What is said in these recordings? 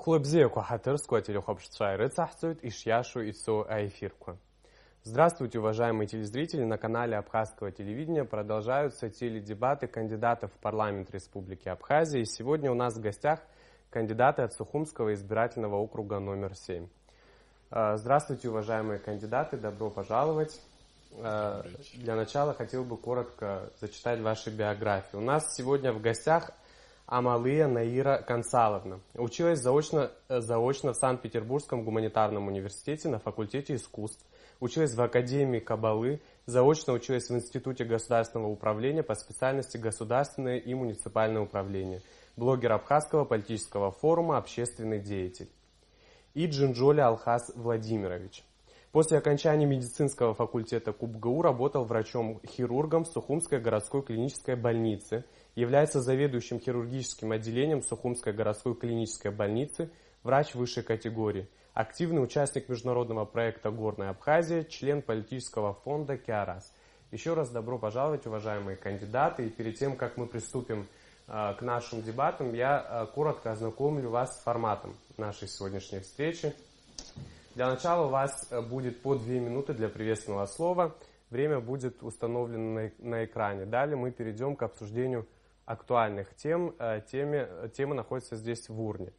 Хлопзеку хатырскую телехопшца рыцахцует и шьяшу и со айфирку. Здравствуйте, уважаемые телезрители! На канале Абхазского телевидения продолжаются теледебаты кандидатов в парламент Республики Абхазия. И сегодня у нас в гостях кандидаты от Сухумского избирательного округа номер 7. Здравствуйте, уважаемые кандидаты! Добро пожаловать! Для начала хотел бы коротко зачитать ваши биографии. У нас сегодня в гостях Амалия Наира Консаловна. Училась заочно в Санкт-Петербургском гуманитарном университете на факультете искусств. Училась в Академии Кабалы. Заочно училась в Институте государственного управления по специальности государственное и муниципальное управление. Блогер Абхазского политического форума, общественный деятель. И Джинджоли Алхаз Владимирович. После окончания медицинского факультета КубГУ работал врачом-хирургом в Сухумской городской клинической больнице, является заведующим хирургическим отделением Сухумской городской клинической больницы, врач высшей категории, активный участник международного проекта «Горная Абхазия», член политического фонда «Киарас». Еще раз добро пожаловать, уважаемые кандидаты. И перед тем, как мы приступим к нашим дебатам, я коротко ознакомлю вас с форматом нашей сегодняшней встречи. Для начала у вас будет по 2 минуты для приветственного слова. Время будет установлено на экране. Далее мы перейдем к обсуждению актуальных тем. Темы находятся здесь в урне.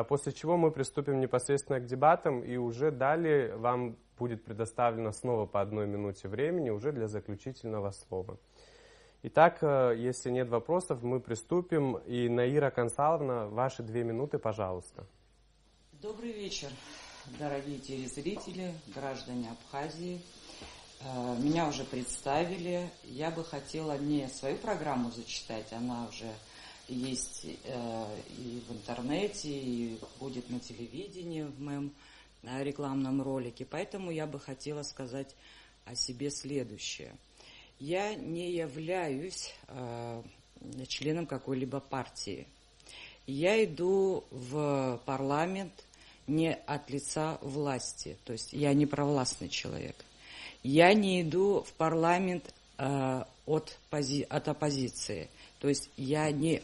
После чего мы приступим непосредственно к дебатам, и уже далее вам будет предоставлено снова по 1 минуте времени уже для заключительного слова. Итак, если нет вопросов, мы приступим. И Наира Консаловна, ваши 2 минуты, пожалуйста. Добрый вечер, дорогие телезрители, граждане Абхазии. Меня уже представили. Я бы хотела не свою программу зачитать, она уже есть и в интернете, и будет на телевидении в моем рекламном ролике. Поэтому я бы хотела сказать о себе следующее. Я не являюсь членом какой-либо партии. Я иду в парламент не от лица власти, то есть я не провластный человек. Я не иду в парламент от оппозиции, то есть я не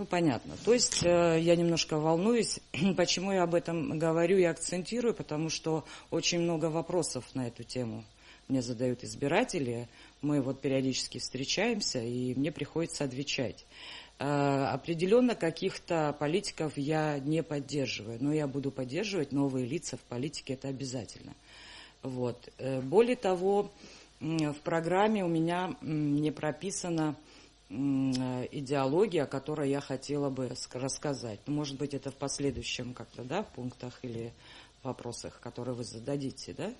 понятно. То есть я немножко волнуюсь, почему я об этом говорю и акцентирую, потому что очень много вопросов на эту тему мне задают избиратели. Мы вот периодически встречаемся, и мне приходится отвечать. Определенно каких-то политиков я не поддерживаю, но я буду поддерживать новые лица в политике, это обязательно. Вот. Более того, в программе у меня не прописана идеология, о которой я хотела бы рассказать. Может быть, это в последующем как-то, пунктах или вопросах, которые вы зададите, да?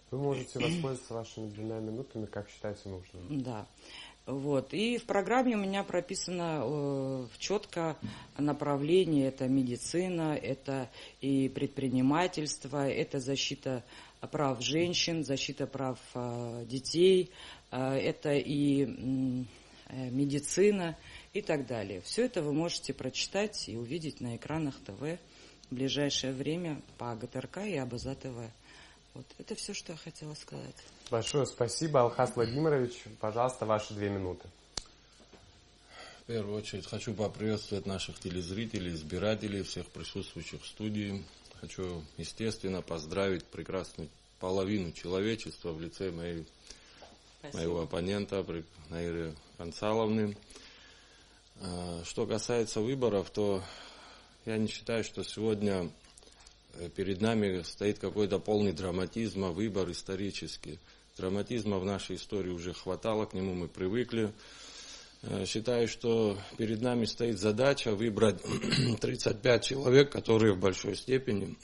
Вы можете воспользоваться вашими 2 минутами, как считаете нужным. Да. Вот. И в программе у меня прописано четко направление. Это медицина, это и предпринимательство, это защита прав женщин, защита прав детей, это и медицина и так далее. Все это вы можете прочитать и увидеть на экранах ТВ в ближайшее время по ГТРК и АБЗ ТВ. Вот. Это все, что я хотела сказать. Большое спасибо. Алхаз Владимирович, пожалуйста, ваши 2 минуты. В первую очередь хочу поприветствовать наших телезрителей, избирателей, всех присутствующих в студии. Хочу, естественно, поздравить прекрасную половину человечества в лице моего оппонента Наиры Консаловны. Что касается выборов, то я не считаю, что сегодня перед нами стоит какой-то полный драматизм, выбор исторический. Драматизма в нашей истории уже хватало, к нему мы привыкли. Считаю, что перед нами стоит задача выбрать 35 человек, которые в большой степени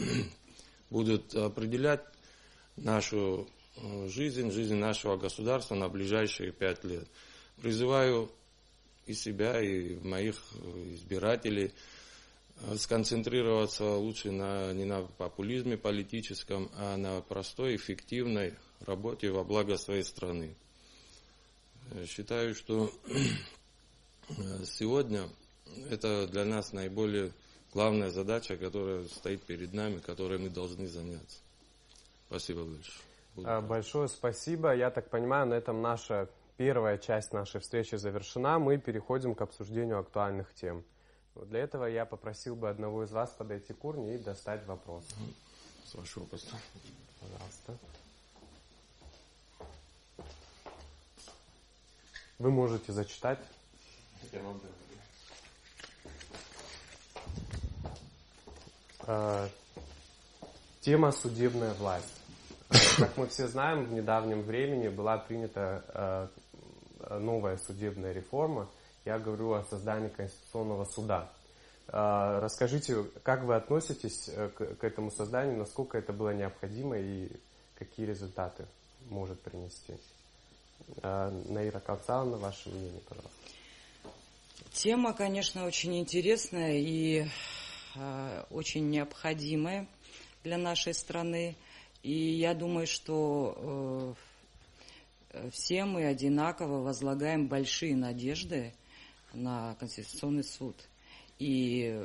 будут определять нашу жизнь нашего государства на ближайшие 5 лет. Призываю и себя, и моих избирателей сконцентрироваться лучше не на популизме политическом, а на простой, эффективной работе во благо своей страны. Считаю, что сегодня это для нас наиболее главная задача, которая стоит перед нами, которой мы должны заняться. Спасибо большое. Большое спасибо. Я так понимаю, на этом наша первая часть нашей встречи завершена, мы переходим к обсуждению актуальных тем. Вот для этого я попросил бы одного из вас подойти к урне и достать вопрос. С вашего поста. Пожалуйста. Вы можете зачитать. Я вам Тема «Судебная власть». Как мы все знаем, в недавнем времени была принята новая судебная реформа. Я говорю о создании Конституционного суда. Расскажите, как вы относитесь к этому созданию, насколько это было необходимо и какие результаты может принести? Наира Кавцаловна, ваше мнение, пожалуйста. Тема, конечно, очень интересная и очень необходимая для нашей страны. И я думаю, что все мы одинаково возлагаем большие надежды на Конституционный суд. И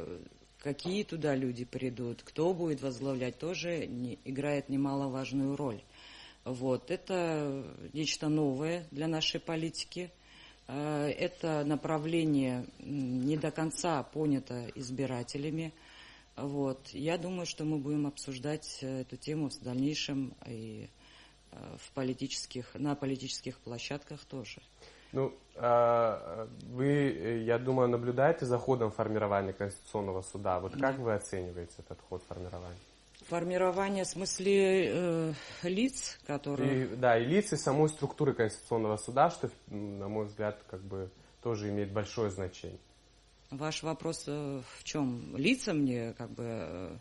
какие туда люди придут, кто будет возглавлять, тоже играет немаловажную роль. Вот. Это нечто новое для нашей политики. Это направление не до конца понято избирателями. Вот. Я думаю, что мы будем обсуждать эту тему в дальнейшем и на политических площадках тоже. Ну, вы, я думаю, наблюдаете за ходом формирования Конституционного суда. Вот как вы оцениваете этот ход формирования? Формирование в смысле лиц, которые... И лиц, и самой структуры Конституционного суда, что, на мой взгляд, как бы тоже имеет большое значение. Ваш вопрос в чем? Лица мне как бы...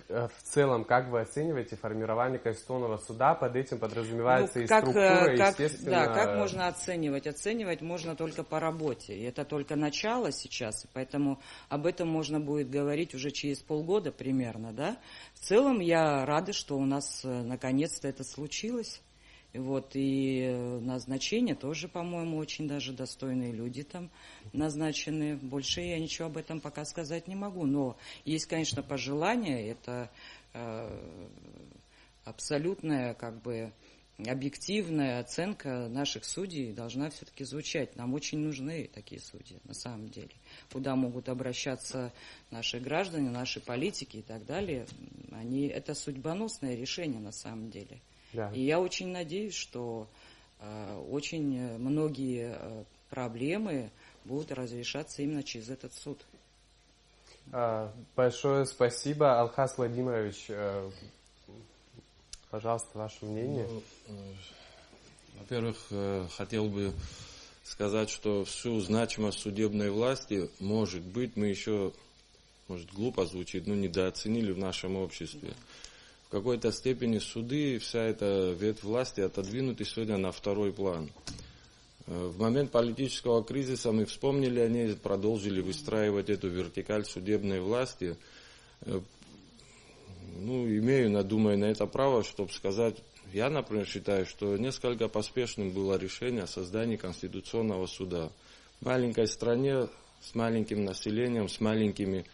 В целом, как вы оцениваете формирование Конституционного суда? Под этим подразумевается и структура, естественно... Да, как можно оценивать? Оценивать можно только по работе. И это только начало сейчас, поэтому об этом можно будет говорить уже через полгода примерно, да? В целом я рада, что у нас наконец-то это случилось. Вот, и назначение тоже, по-моему, очень даже достойные люди там назначены. Больше я ничего об этом пока сказать не могу. Но есть, конечно, пожелания. Это абсолютная, как бы, объективная оценка наших судей должна все-таки звучать. Нам очень нужны такие судьи, на самом деле. Куда могут обращаться наши граждане, наши политики и так далее. Это судьбоносное решение, на самом деле. Да. И я очень надеюсь, что очень многие проблемы будут разрешаться именно через этот суд. Большое спасибо. Алхас Владимирович, пожалуйста, ваше мнение. Во-первых, хотел бы сказать, что всю значимость судебной власти, может быть, мы еще, может глупо звучит, но недооценили в нашем обществе. В какой-то степени суды, вся эта ветвь власти отодвинуты сегодня на второй план. В момент политического кризиса мы вспомнили о ней, продолжили выстраивать эту вертикаль судебной власти. Имею, думаю, на это право, чтобы сказать, я, например, считаю, что несколько поспешным было решение о создании Конституционного суда. В маленькой стране, с маленьким населением, с маленькими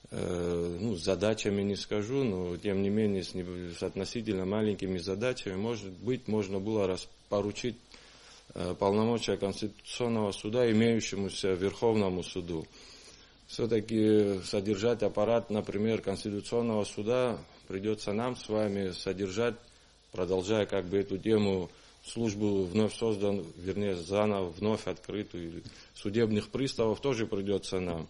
задачами не скажу, но тем не менее с относительно маленькими задачами, может быть, можно было поручить полномочия Конституционного суда имеющемуся Верховному суду. Все-таки содержать аппарат, например, Конституционного суда придется нам с вами содержать, продолжая как бы эту тему, службу вновь созданную, вернее, заново вновь открытую, судебных приставов тоже придется нам.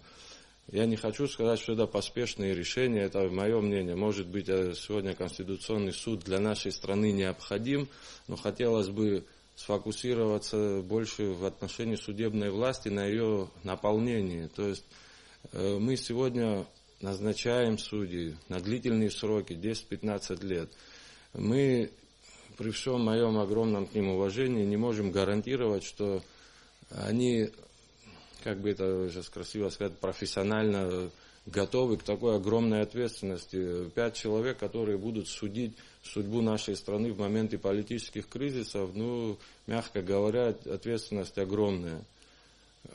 Я не хочу сказать, что это поспешные решения, это мое мнение. Может быть, сегодня Конституционный суд для нашей страны необходим, но хотелось бы сфокусироваться больше в отношении судебной власти на ее наполнении. То есть мы сегодня назначаем судей на длительные сроки, 10-15 лет. Мы при всем моем огромном к ним уважении не можем гарантировать, что они, как бы это сейчас красиво сказать, профессионально готовы к такой огромной ответственности. 5 человек, которые будут судить судьбу нашей страны в моменты политических кризисов, мягко говоря, ответственность огромная.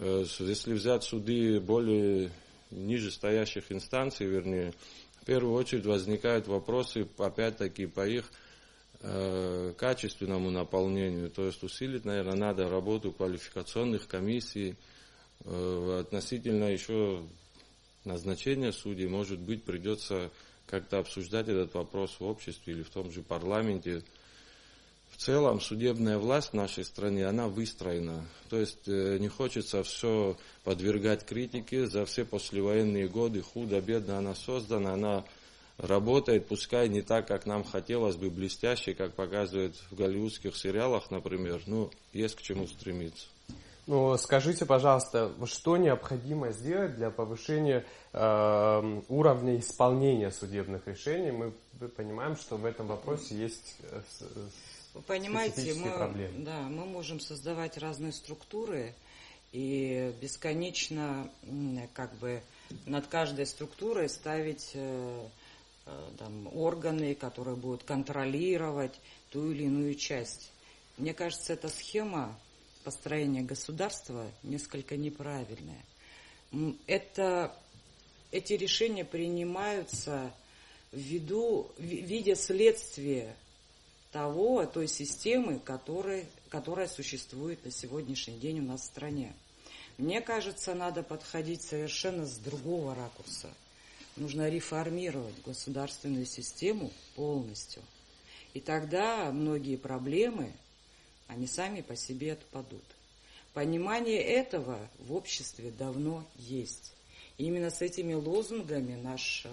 Если взять суды более ниже стоящих инстанций, вернее, в первую очередь возникают вопросы, опять-таки, по их качественному наполнению. То есть усилить, наверное, надо работу квалификационных комиссий. Относительно еще назначения судей, может быть, придется как-то обсуждать этот вопрос в обществе или в том же парламенте. В целом, судебная власть в нашей стране, она выстроена. То есть не хочется все подвергать критике. За все послевоенные годы худо-бедно она создана, она работает, пускай не так, как нам хотелось бы, блестяще, как показывают в голливудских сериалах, например, но есть к чему стремиться. Ну, скажите, пожалуйста, что необходимо сделать для повышения уровня исполнения судебных решений? Мы понимаем, что в этом вопросе есть специфические проблемы. Мы можем создавать разные структуры и бесконечно над каждой структурой ставить органы, которые будут контролировать ту или иную часть. Мне кажется, эта схема построения государства несколько неправильная. Эти решения принимаются в виде следствия той системы, которая существует на сегодняшний день у нас в стране. Мне кажется, надо подходить совершенно с другого ракурса. Нужно реформировать государственную систему полностью. И тогда многие проблемы, они сами по себе отпадут. Понимание этого в обществе давно есть. И именно с этими лозунгами наш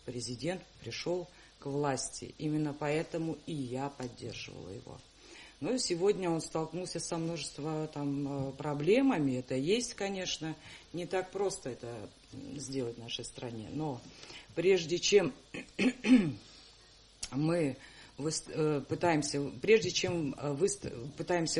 президент пришел к власти. Именно поэтому и я поддерживала его. Но сегодня он столкнулся со множеством проблемами. Это есть, конечно, не так просто это сделать в нашей стране. Но прежде чем мы пытаемся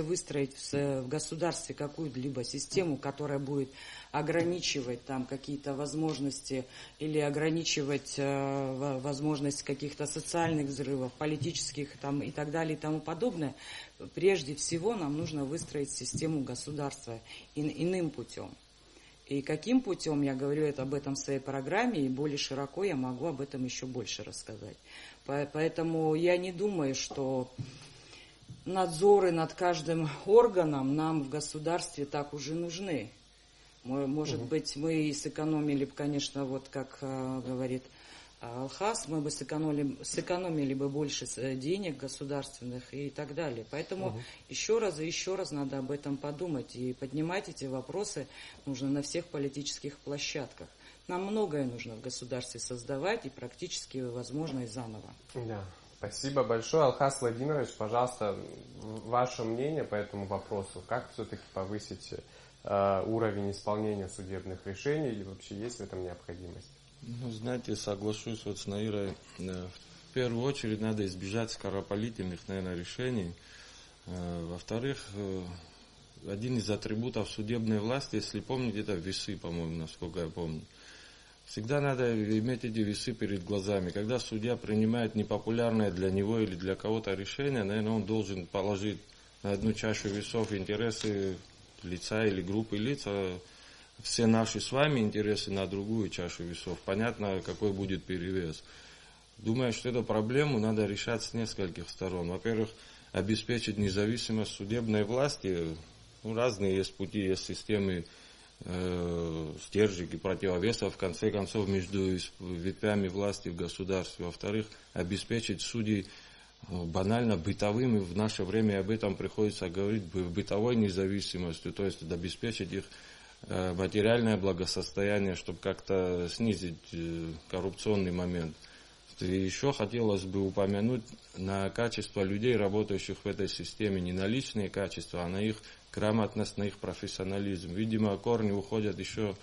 выстроить в государстве какую-либо систему, которая будет ограничивать там какие-то возможности или ограничивать возможность каких-то социальных взрывов, политических там, и так далее и тому подобное, прежде всего нам нужно выстроить систему государства иным путем. И каким путем, я говорю об этом в своей программе, и более широко я могу об этом еще больше рассказать. Поэтому я не думаю, что надзоры над каждым органом нам в государстве так уже нужны. Может быть, мы и сэкономили, конечно, вот как говорит Алхас, мы бы сэкономили бы больше денег государственных и так далее. Поэтому еще раз и еще раз надо об этом подумать. И поднимать эти вопросы нужно на всех политических площадках. Нам многое нужно в государстве создавать и практически возможно и заново. Да. Спасибо большое. Алхас Владимирович, пожалуйста, ваше мнение по этому вопросу. Как все-таки повысить уровень исполнения судебных решений или вообще есть в этом необходимость? Ну, знаете, соглашусь вот с Наирой. В первую очередь надо избежать скоропалительных, наверное, решений. Во-вторых, один из атрибутов судебной власти, если помните, это весы, по-моему, насколько я помню. Всегда надо иметь эти весы перед глазами. Когда судья принимает непопулярное для него или для кого-то решение, наверное, он должен положить на одну чашу весов интересы лица или группы лиц, а все наши с вами интересы на другую чашу весов. Понятно, какой будет перевес. Думаю, что эту проблему надо решать с нескольких сторон. Во-первых, обеспечить независимость судебной власти. Разные есть пути, есть системы стержек и противовесов, в конце концов, между ветвями власти в государстве. Во-вторых, обеспечить судей банально бытовым, и в наше время об этом приходится говорить, бытовой независимостью, то есть обеспечить их материальное благосостояние, чтобы как-то снизить коррупционный момент. И еще хотелось бы упомянуть на качество людей, работающих в этой системе, не на личные качества, а на их грамотность, на их профессионализм. Видимо, корни уходят еще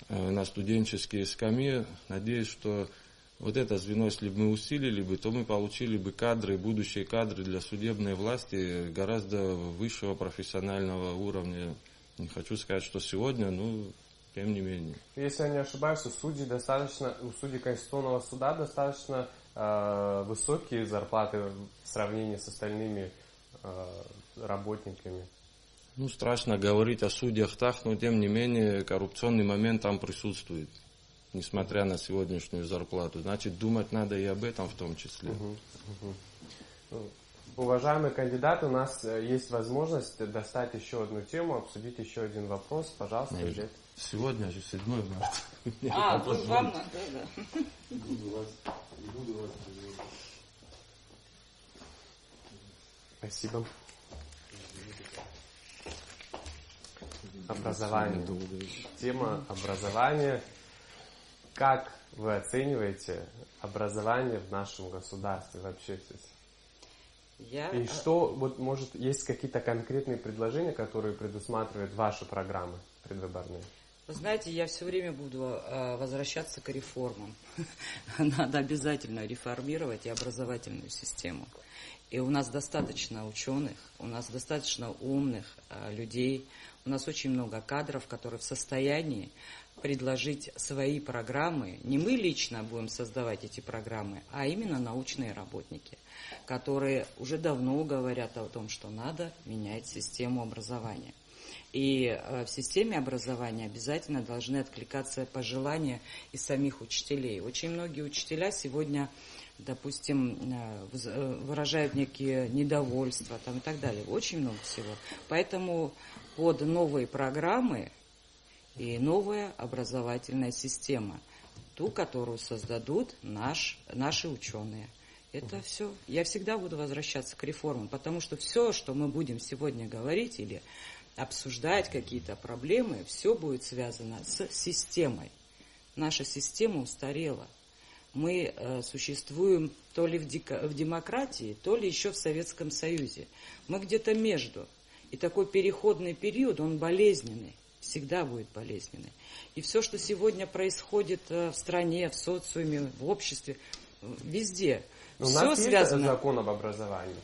на студенческие скамьи. Надеюсь, что вот это звено, если бы мы усилили бы, то мы получили бы кадры, будущие кадры для судебной власти гораздо высшего профессионального уровня. Не хочу сказать, что сегодня, но тем не менее. Если я не ошибаюсь, у судей Конституционного суда достаточно высокие зарплаты в сравнении с остальными работниками. Ну, страшно говорить о судьях так, но тем не менее коррупционный момент там присутствует, несмотря на сегодняшнюю зарплату. Значит, думать надо и об этом в том числе. Уважаемые кандидаты, у нас есть возможность достать еще одну тему, обсудить еще один вопрос. Пожалуйста, Илья. Сегодня же 7 марта. Вам надо, да. Буду вас. Спасибо. Образование. Тема образования. Как вы оцениваете образование в нашем государстве вообще? И что, вот, может, есть какие-то конкретные предложения, которые предусматривают ваши программы предвыборные? Вы знаете, я все время буду возвращаться к реформам. Надо обязательно реформировать и образовательную систему. И у нас достаточно ученых, у нас достаточно умных людей, у нас очень много кадров, которые в состоянии предложить свои программы. Не мы лично будем создавать эти программы, а именно научные работники, которые уже давно говорят о том, что надо менять систему образования. И в системе образования обязательно должны откликаться пожелания и самих учителей. Очень многие учителя сегодня, допустим, выражают некие недовольства там, и так далее. Очень много всего. Поэтому под новые программы и новая образовательная система, ту, которую создадут наши ученые. Это все. Я всегда буду возвращаться к реформам, потому что все, что мы будем сегодня говорить или обсуждать какие-то проблемы, все будет связано с системой. Наша система устарела. Мы существуем то ли в демократии, то ли еще в Советском Союзе. Мы где-то между. И такой переходный период, он болезненный. Всегда будет болезненный. И все, что сегодня происходит в стране, в социуме, в обществе, везде, у все нас связано. Есть закон об образовании?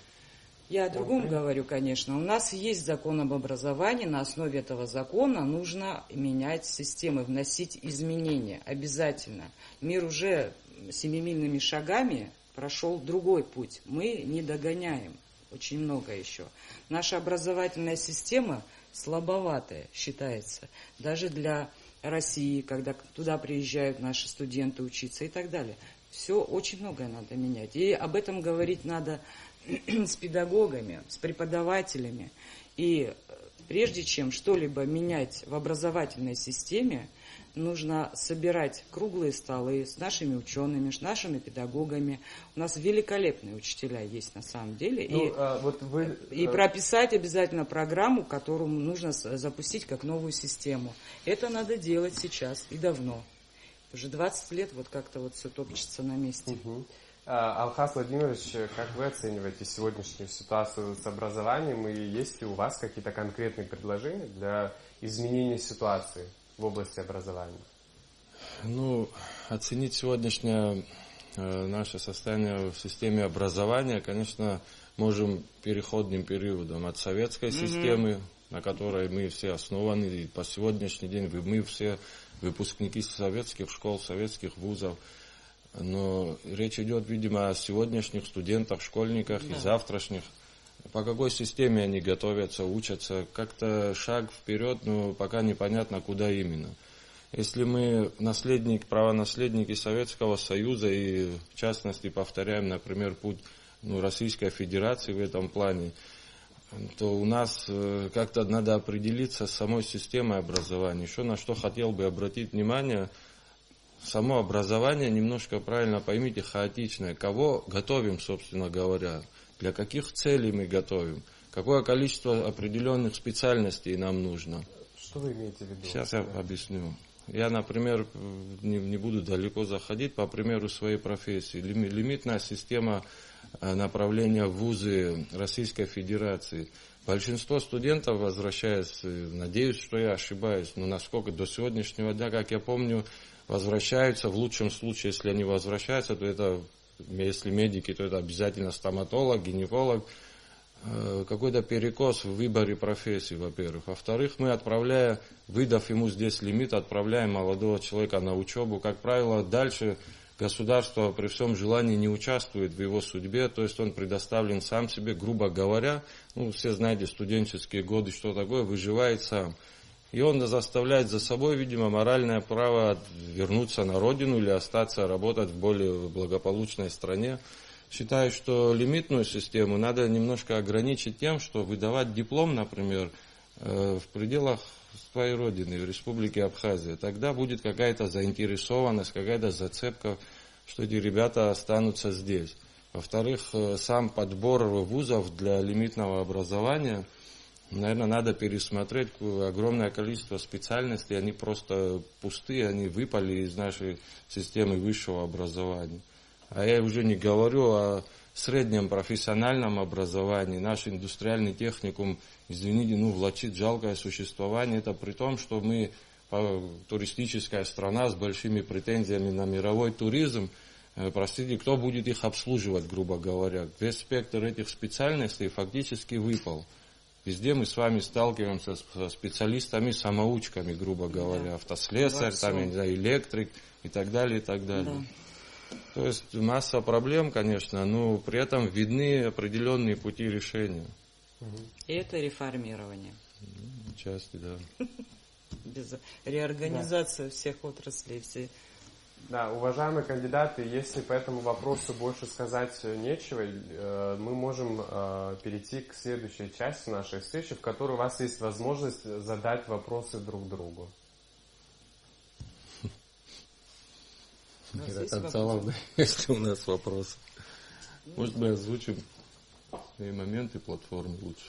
Я о другом говорю, конечно. У нас есть закон об образовании. На основе этого закона нужно менять системы, вносить изменения. Обязательно. Мир уже семимильными шагами прошел другой путь. Мы не догоняем. Очень много еще. Наша образовательная система слабоватая считается. Даже для России, когда туда приезжают наши студенты учиться и так далее. Все очень многое надо менять. И об этом говорить надо с педагогами, с преподавателями. И прежде чем что-либо менять в образовательной системе, нужно собирать круглые столы с нашими учеными, с нашими педагогами. У нас великолепные учителя есть на самом деле. И прописать обязательно программу, которую нужно запустить как новую систему. Это надо делать сейчас и давно. Уже 20 лет вот как-то вот все топчется на месте. Алхас Владимирович, как вы оцениваете сегодняшнюю ситуацию с образованием? И есть ли у вас какие-то конкретные предложения для изменения ситуации в области образования? Ну, оценить сегодняшнее наше состояние в системе образования, конечно, можем переходным периодом от советской системы, на которой мы все основаны, и по сегодняшний день мы все выпускники советских школ, советских вузов. Но речь идет, видимо, о сегодняшних студентах, школьниках и завтрашних. По какой системе они готовятся, учатся, как-то шаг вперед, но пока непонятно, куда именно. Если мы правонаследники Советского Союза и, в частности, повторяем, например, путь Российской Федерации в этом плане, то у нас как-то надо определиться с самой системой образования. Еще на что хотел бы обратить внимание, само образование немножко, правильно поймите, хаотичное. Кого готовим, собственно говоря, для каких целей мы готовим, какое количество определенных специальностей нам нужно. Что вы имеете в виду? Сейчас я объясню. Я, например, не буду далеко заходить, по примеру своей профессии. Лимитная система направления в вузы Российской Федерации. Большинство студентов, возвращаясь, надеюсь, что я ошибаюсь, но насколько до сегодняшнего дня, как я помню, возвращаются, в лучшем случае, если они возвращаются, то это, если медики, то это обязательно стоматолог, гинеколог. Какой-то перекос в выборе профессии, во-первых. Во-вторых, мы выдав ему здесь лимит, отправляем молодого человека на учебу. Как правило, дальше государство при всем желании не участвует в его судьбе, то есть он предоставлен сам себе, грубо говоря, все знаете, студенческие годы, что такое, выживает сам. И он заставляет за собой, видимо, моральное право вернуться на родину или остаться работать в более благополучной стране. считаю, что лимитную систему надо немножко ограничить тем, что выдавать диплом, например, в пределах своей родины, в Республике Абхазия. Тогда будет какая-то заинтересованность, какая-то зацепка, что эти ребята останутся здесь. Во-вторых, сам подбор вузов для лимитного образования, наверное, надо пересмотреть. Огромное количество специальностей, они просто пустые, они выпали из нашей системы высшего образования. А я уже не говорю о среднем профессиональном образовании. Наш индустриальный техникум, извините, влачит жалкое существование. Это при том, что мы туристическая страна с большими претензиями на мировой туризм. Простите, кто будет их обслуживать, грубо говоря? Весь спектр этих специальностей фактически выпал. Везде мы с вами сталкиваемся со специалистами-самоучками, грубо говоря. Автослесарь, там, я не знаю, электрик и так далее, и так далее. Да. То есть масса проблем, конечно, но при этом видны определенные пути решения. И это реформирование. Отчасти, да. Без реорганизации всех отраслей, все. Да, уважаемые кандидаты, если по этому вопросу больше сказать нечего, мы можем перейти к следующей части нашей встречи, в которой у вас есть возможность задать вопросы друг другу. Ира Концаловна, если у нас вопросы. Может, мы озвучим и моменты платформы лучше.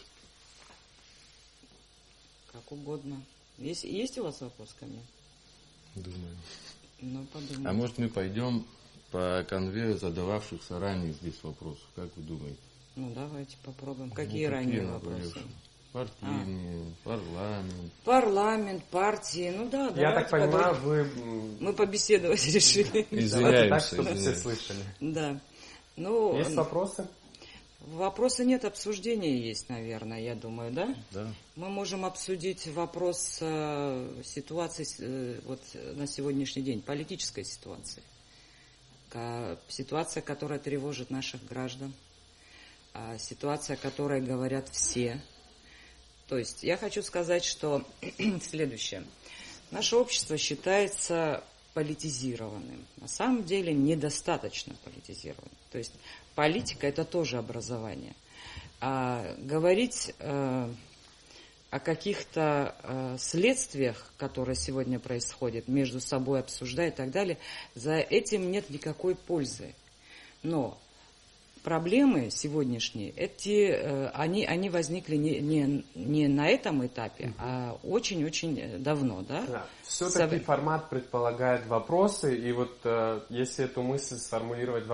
Как угодно. Есть у вас вопрос ко мне? Думаю. Ну, подумайте. А может, мы пойдем по конве задававшихся ранее здесь вопросов? Как вы думаете? Ну, давайте попробуем. Какие ранние вопросы? Партийные, парламент. Парламент, партии, ну да. Я так понимаю, мы побеседовать решили. Давайте так, чтобы все слышали. Да. Ну, есть вопросы? Вопроса нет, обсуждения есть, наверное, я думаю, да? Да. Мы можем обсудить вопрос ситуации вот на сегодняшний день, политической ситуации. Ситуация, которая тревожит наших граждан. Ситуация, о которой говорят все. То есть я хочу сказать, что следующее. Наше общество считается политизированным. На самом деле недостаточно политизированным. То есть политика – это тоже образование. Говорить о каких-то следствиях, которые сегодня происходят, между собой обсуждая и так далее, за этим нет никакой пользы. Но проблемы сегодняшние, они возникли не на этом этапе, а очень-очень давно. Да? Да. Все-таки формат предполагает вопросы, и вот если эту мысль сформулировать в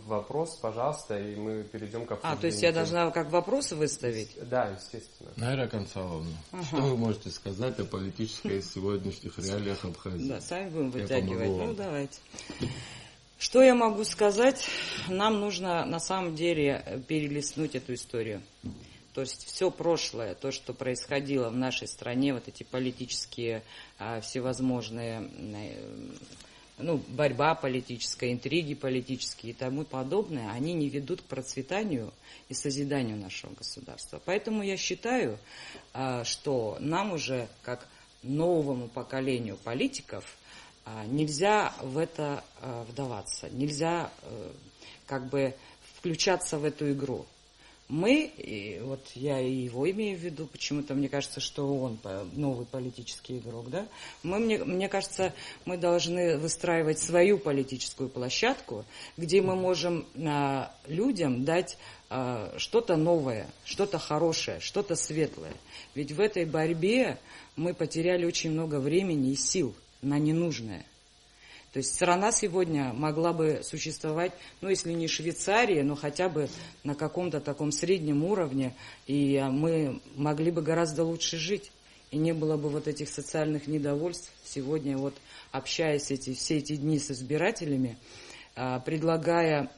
вопрос, пожалуйста, и мы перейдем к обсуждению. То есть я должна как вопросы выставить? Да, естественно. Найра Концаловна, что вы можете сказать о политической сегодняшних реалиях Абхазии? Да, сами будем вытягивать. Ну, давайте. Что я могу сказать? Нам нужно на самом деле перелистнуть эту историю. То есть все прошлое, то, что происходило в нашей стране, вот эти политические всевозможные, борьба политическая, интриги политические и тому подобное, они не ведут к процветанию и созиданию нашего государства. Поэтому я считаю, что нам уже, как новому поколению политиков, нельзя в это вдаваться, нельзя включаться в эту игру. Мы, вот я и его имею в виду, почему-то мне кажется, что он новый политический игрок, да? Мне кажется, мы должны выстраивать свою политическую площадку, где мы можем людям дать что-то новое, что-то хорошее, что-то светлое. Ведь в этой борьбе мы потеряли очень много времени и сил на ненужное. То есть страна сегодня могла бы существовать, если не Швейцария, но хотя бы на каком-то таком среднем уровне, и мы могли бы гораздо лучше жить, и не было бы вот этих социальных недовольств. Сегодня вот общаясь все эти дни с избирателями, предлагая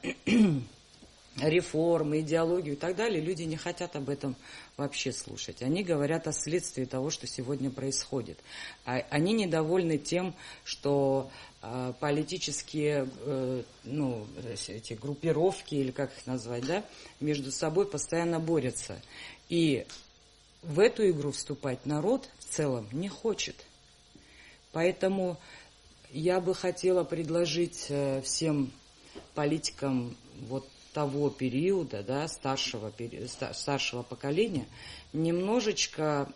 реформы, идеологию и так далее, люди не хотят об этом вообще слушать. Они говорят о следствии того, что сегодня происходит. Они недовольны тем, что политические эти группировки, или как их назвать, да, между собой постоянно борются. И в эту игру вступать народ в целом не хочет. Поэтому я бы хотела предложить всем политикам вот того периода, да, старшего поколения, немножечко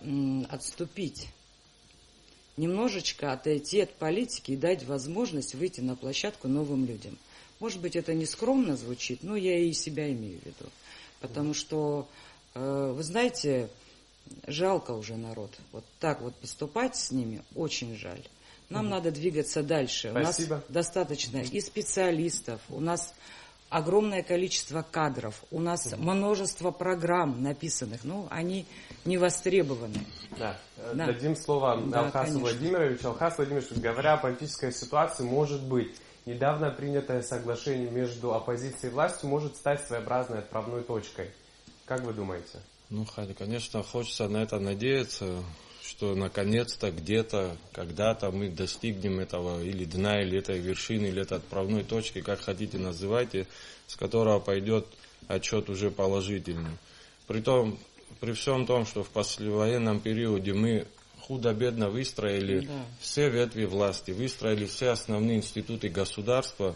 отступить, немножечко отойти от политики и дать возможность выйти на площадку новым людям. Может быть, это не скромно звучит, но я и себя имею в виду. Потому что, вы знаете, жалко уже народ. Вот так вот поступать с ними очень жаль. Нам надо двигаться дальше. Спасибо. У нас достаточно и специалистов, у нас огромное количество кадров, у нас множество программ написанных, но они не востребованы. Да. Да. Дадим слово Да, Алхасу конечно. Владимировичу. Алхас Владимирович, говоря о политической ситуации, может быть, недавно принятое соглашение между оппозицией и властью может стать своеобразной отправной точкой. Как вы думаете? Ну, конечно, хочется на это надеяться, что наконец-то где-то, когда-то мы достигнем этого или дна, или этой вершины, или этой отправной точки, как хотите называйте, с которого пойдет отчет уже положительный. Притом, при всем том, что в послевоенном периоде мы худо-бедно выстроили все ветви власти, выстроили все основные институты государства,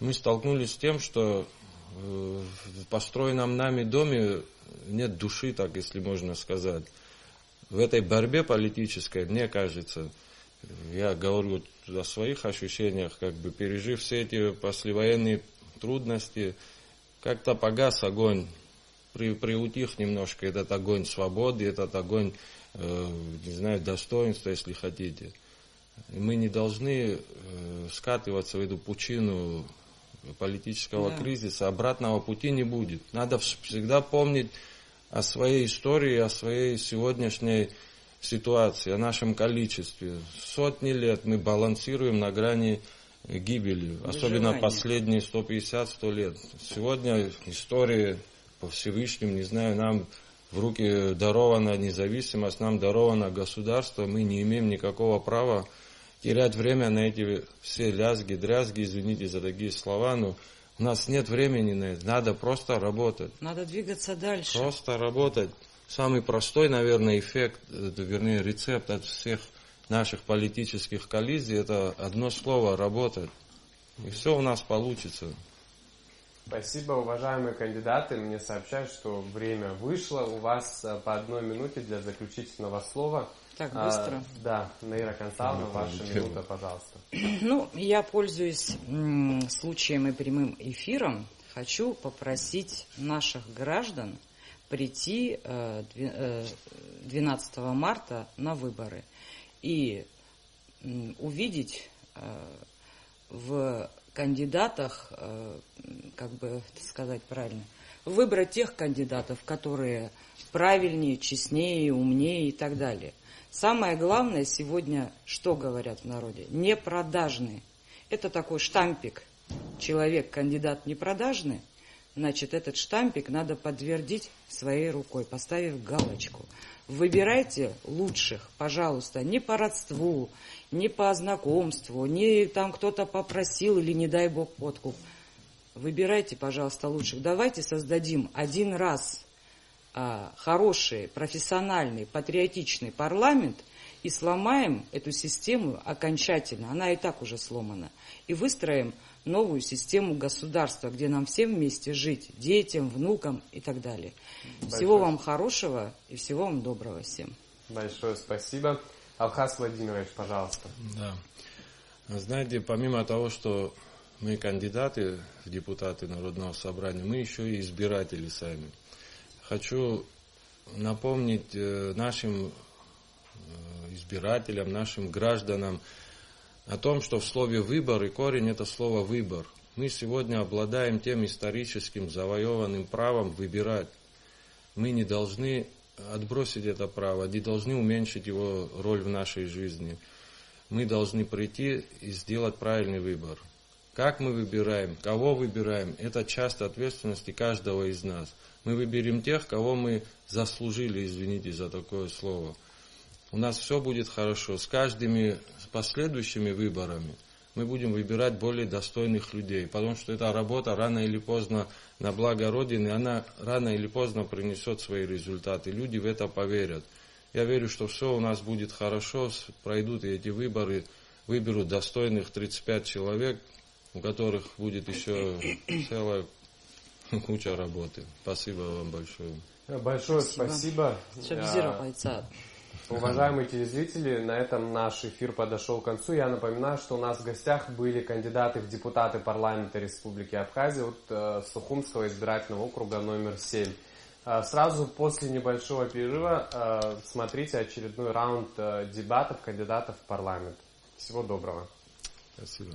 мы столкнулись с тем, что в построенном нами доме нет души, так если можно сказать. В этой борьбе политической, мне кажется, я говорю о своих ощущениях, как бы пережив все эти послевоенные трудности, как-то погас огонь, приутих немножко этот огонь свободы, этот огонь, не знаю, достоинства, если хотите. И мы не должны скатываться в эту пучину политического кризиса, обратного пути не будет. Надо всегда помнить о своей истории, о своей сегодняшней ситуации, о нашем количестве. Сотни лет мы балансируем на грани гибели, особенно последние 150-100 лет. Сегодня история по Всевышнему, не знаю, нам в руки дарована независимость, нам даровано государство, мы не имеем никакого права терять время на эти все лязги, дрязги, извините за такие слова, но у нас нет времени на это, надо просто работать. Надо двигаться дальше. Просто работать. Самый простой, наверное, эффект, вернее, рецепт от всех наших политических коллизий, это одно слово – работать. И все у нас получится. Спасибо, уважаемые кандидаты. Мне сообщают, что время вышло. У вас по 1 минуте для заключительного слова. Так, быстро. Да, Наира Консаловна, ваша минута, пожалуйста. Ну, я, пользуясь случаем и прямым эфиром, хочу попросить наших граждан прийти 12 марта на выборы и увидеть в кандидатах, как бы сказать правильно, выбрать тех кандидатов, которые правильнее, честнее, умнее и так далее. Самое главное сегодня, что говорят в народе, не продажный. Это такой штампик. Человек, кандидат не продажный, значит, этот штампик надо подтвердить своей рукой, поставив галочку. Выбирайте лучших, пожалуйста, не по родству, не по знакомству, не там кто-то попросил или, не дай бог, подкуп. Выбирайте, пожалуйста, лучших. Давайте создадим один раз хороший, профессиональный, патриотичный парламент и сломаем эту систему окончательно. Она и так уже сломана. И выстроим новую систему государства, где нам всем вместе жить, детям, внукам и так далее. Всего вам хорошего и всего вам доброго всем. Большое спасибо. Алхас Владимирович, пожалуйста. Да. Знаете, помимо того, что мы кандидаты в депутаты Народного собрания, мы еще и избиратели сами. Хочу напомнить нашим избирателям, нашим гражданам о том, что в слове «выбор» и корень – это слово «выбор». Мы сегодня обладаем тем историческим завоеванным правом выбирать. Мы не должны отбросить это право, не должны уменьшить его роль в нашей жизни. Мы должны прийти и сделать правильный выбор. Как мы выбираем, кого выбираем – это часть ответственности каждого из нас. Мы выберем тех, кого мы заслужили, извините за такое слово. У нас все будет хорошо. С каждыми последующими выборами мы будем выбирать более достойных людей, потому что эта работа рано или поздно на благо Родины, она рано или поздно принесет свои результаты. Люди в это поверят. Я верю, что все у нас будет хорошо, пройдут и эти выборы, выберут достойных 35 человек, у которых будет еще целая куча работы. Спасибо вам большое. Большое спасибо. Уважаемые телезрители, на этом наш эфир подошел к концу. Я напоминаю, что у нас в гостях были кандидаты в депутаты парламента Республики Абхазия от Сухумского избирательного округа номер 7. Сразу после небольшого перерыва смотрите очередной раунд дебатов кандидатов в парламент. Всего доброго. Спасибо.